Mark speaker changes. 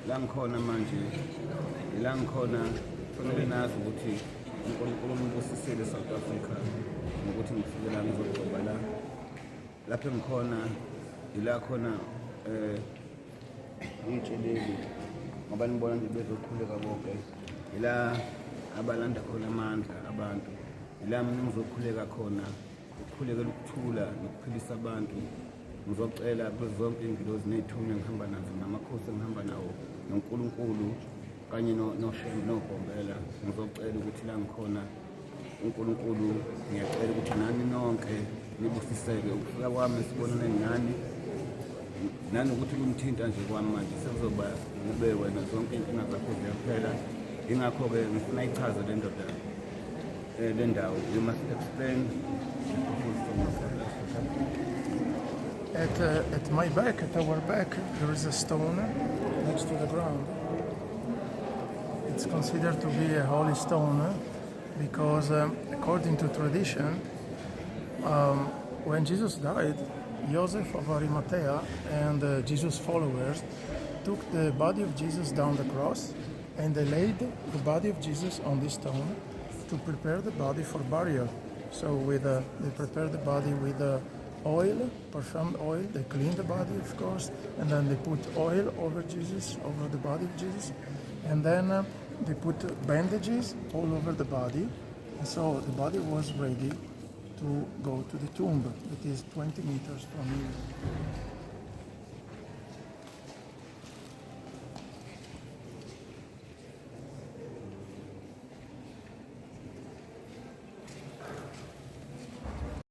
Speaker 1: la ngikhona manje ila ngikhona kufanele nazi ukuthi uNkulunkulu ungibusisile eSouth Africa ngokuthi ngifike la ngizogcoba la lapho engikhona ila khona ngitsheleli ngoba nibona nje bezokhuleka bonke ila abalanda khona amandla abantu ila mina ngizokhuleka khona ukukhulekela ukuthula nokuphilisa abantu ngizocela kuzo zonke ingilozi nezithunywa engihamba nazo namakhosi engihamba nawo noNkulunkulu kanye noShem noGombela ngizocela ukuthi la ngikhona uNkulunkulu ngiyacela ukuthi nani nonke nibusiseke ukufika kwami sibonane nani nanokuthi kumthinta nje kwami manje sekuzoba ube wena zonke inkinga zakho ziyaphela ingakho-ke ngifuna ichaze le ndoda le ndawo. You must explain
Speaker 2: At my back, at our back, there is a stone next to the ground. It's considered to be a holy stone because according to tradition, when Jesus died, Joseph of Arimathea and Jesus' followers took the body of Jesus down the cross and they laid the body of Jesus on this stone to prepare the body for burial. So they prepared the body with oil, perfumed oil. They cleaned the body, of course, and then they put oil over Jesus, over the body of Jesus, and then they put bandages all over the body. And so the body was ready to go to the tomb that is 20 meters from here.